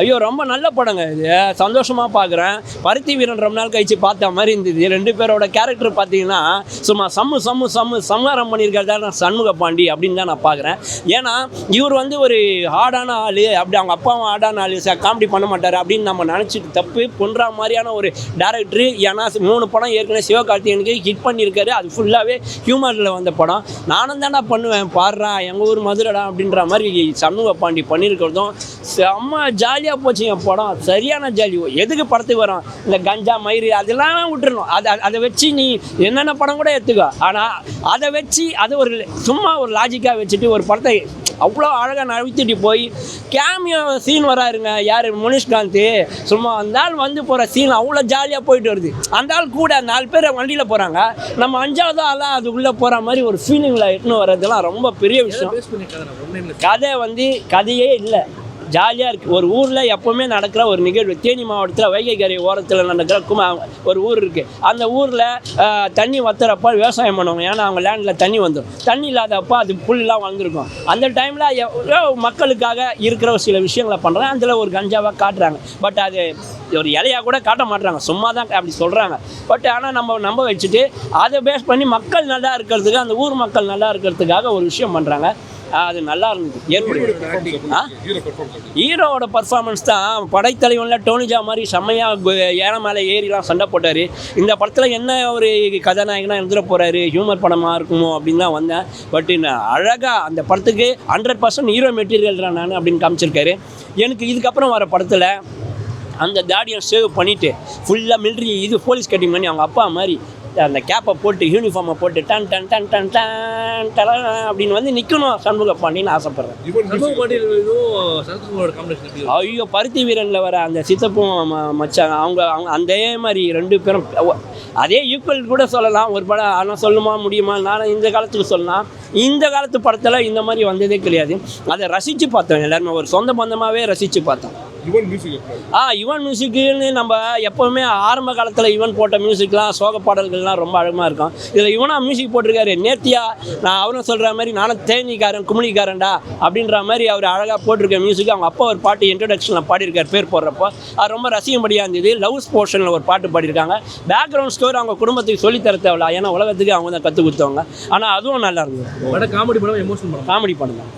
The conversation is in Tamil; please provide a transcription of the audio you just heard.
ஐயோ ரொம்ப நல்ல படங்க இது, சந்தோஷமாக பார்க்குறேன். பருத்தி வீரன் ரொம்ப நாள் கழிச்சு பார்த்த மாதிரி இருந்தது. ரெண்டு பேரோட கேரக்டர் பார்த்தீங்கன்னா சும்மா சம்ஹாரம் பண்ணியிருக்கிறதா சண்முக பாண்டி அப்படின்னு தான் நான் பார்க்குறேன். ஏன்னா இவர் வந்து ஒரு ஹார்டான ஆள், அப்படி அவங்க அப்பாவும் ஹார்டான ஆள், காமெடி பண்ண மாட்டார் அப்படின்னு நம்ம நினச்சிட்டு தப்பு பண்ணுற மாதிரியான ஒரு டேரக்டர். ஏன்னா 3 படம் ஏற்கனவே சிவகார்த்திகேயனுக்கு ஹிட் பண்ணியிருக்காரு. அது ஃபுல்லாகவே ஹியூமரில் வந்த படம். நானும் தானே பண்ணுவேன், பாடுறா எங்கள் ஊர் மதுரடா அப்படின்ற மாதிரி சண்முக பாண்டி பண்ணியிருக்கிறதும் செம்ம ஜாலியாக போச்சு. என் படம் சரியான ஜாலி. எதுக்கு படத்துக்கு வரோம் இந்த கஞ்சா மயிறு அதெல்லாம் விட்டுருணும். அதை வச்சு நீ என்னென்ன படம் கூட எடுத்துக்கோ. ஆனால் அதை வச்சு அதை ஒரு சும்மா ஒரு லாஜிக்காக வச்சுட்டு ஒரு படத்தை அவ்வளோ அழகாக நழுத்திட்டு போய் கேமியோ சீன் வராருங்க. யார் முனிஷ்காந்த் சும்மா அந்த ஆள் வந்து போகிற சீன் அவ்வளோ ஜாலியாக போயிட்டு வருது. அந்த ஆள் கூட 4 பேர் வண்டியில் போகிறாங்க, நம்ம 5வது ஆளாக அதுக்குள்ளே போகிற மாதிரி ஒரு ஃபீலிங்கில் எட்டுன்னு வர்றதுலாம் ரொம்ப பெரிய விஷயம். கதை வந்து கதையே இல்லை, ஜாலியாக இருக்குது. ஒரு ஊரில் எப்போவுமே நடக்கிற ஒரு நிகழ்வு. தேனி மாவட்டத்தில் வைகை கரை ஓரத்தில் நடக்கிற ஒரு ஊர் இருக்குது. அந்த ஊரில் தண்ணி வத்துறப்ப விவசாயம் பண்ணுவாங்க. ஏன்னா அவங்க லேண்டில் தண்ணி வந்துடும். தண்ணி இல்லாதப்போ அது புல்லாம் வளர்ந்துருக்கும். அந்த டைமில் மக்களுக்காக இருக்கிற ஒரு சில விஷயங்களை பண்ணுறாங்க. அதில் ஒரு கஞ்சாவாக காட்டுறாங்க. பட் அது ஒரு இலையாக கூட காட்ட மாட்டுறாங்க, சும்மா தான் அப்படி சொல்கிறாங்க. பட் ஆனால் நம்ம நம்ப வச்சுட்டு அதை பேஸ் பண்ணி மக்கள் நல்லா இருக்கிறதுக்கு, அந்த ஊர் மக்கள் நல்லா இருக்கிறதுக்காக ஒரு விஷயம் பண்ணுறாங்க. அது நல்லா இருந்தது. ஹீரோவோட பர்ஃபார்மன்ஸ் தான் படைத்தலைவனில் டோனிஜா மாதிரி செம்மையாக ஏன மேலே ஏறிலாம் சண்டை போட்டார். இந்த படத்தில் என்ன ஒரு கதாநாயகனாக எழுந்துட போகிறாரு, ஹியூமர் படமாக இருக்குமோ அப்படின்னு தான் வந்தேன். பட் அழகாக அந்த படத்துக்கு 100% ஹீரோ மெட்டீரியல் தான் நான் அப்படின்னு காமிச்சிருக்காரு. எனக்கு இதுக்கப்புறம் வர படத்தில் அந்த தாடியை சேவ் பண்ணிவிட்டு ஃபுல்லாக மிலிட்ரி இது போலீஸ் கட்டிங் பண்ணி அவங்க அப்பா மாதிரி அந்த கேப்பை போட்டு யூனிஃபார்மை போட்டு done done done done done done அப்படின்னு வந்து நிற்கணும் சண்முக பாண்டின்னு ஆசைப்பட்றேன். ஐயோ பருத்தி வீரனில் வர அந்த சித்தப்பும் மச்சான் அவங்க அதே மாதிரி 2 பேரும் அதே ஈக்குவல் கூட சொல்லலாம். ஒரு படம் ஆனால் சொல்லுமா முடியுமா, நான் இந்த காலத்துக்கு சொல்லலாம். இந்த காலத்து படத்தில் இந்த மாதிரி வந்ததே கிடையாது. அதை ரசித்து பார்த்தோம் எல்லாருமே, ஒரு சொந்த பந்தமாகவே ரசித்து பார்த்தோம். யுவன் மியூசிக்குன்னு நம்ம எப்போவுமே ஆரம்ப காலத்தில் யுவன் போட்ட மியூசிக்லாம் சோக பாடல்கள்லாம் ரொம்ப அழகாக இருக்கும். இதில் யுவனாக மியூசிக் போட்டிருக்காரு. நேர்த்தியா நான் அவரும் சொல்கிற மாதிரி நானும் தேனிக்காரன் குமிழிக்காரன்டா அப்படின்ற மாதிரி அவர் அழகாக போட்டிருக்க மியூசிக். அவங்க அப்பா ஒரு பாட்டு இன்ட்ரடக்ஷனில் பாடியிருக்கார் பேர் போடுறப்போ, அது ரொம்ப ரசிக்கும்படியாக இருந்தது. லவ்ஸ் போர்ஷனில் ஒரு பாட்டு பாடியிருக்காங்க. பேக்ரவுண்ட் ஸ்கோர் அவங்க குடும்பத்துக்கு சொல்லித்தர தேவையில்ல, ஏன்னா உலகத்துக்கு அவங்க தான் கற்றுக் கொடுத்தவங்க. ஆனால் அதுவும் நல்லா இருந்தது. காமெடி படம், எமோஷனல் படம், காமெடி படம் தான்.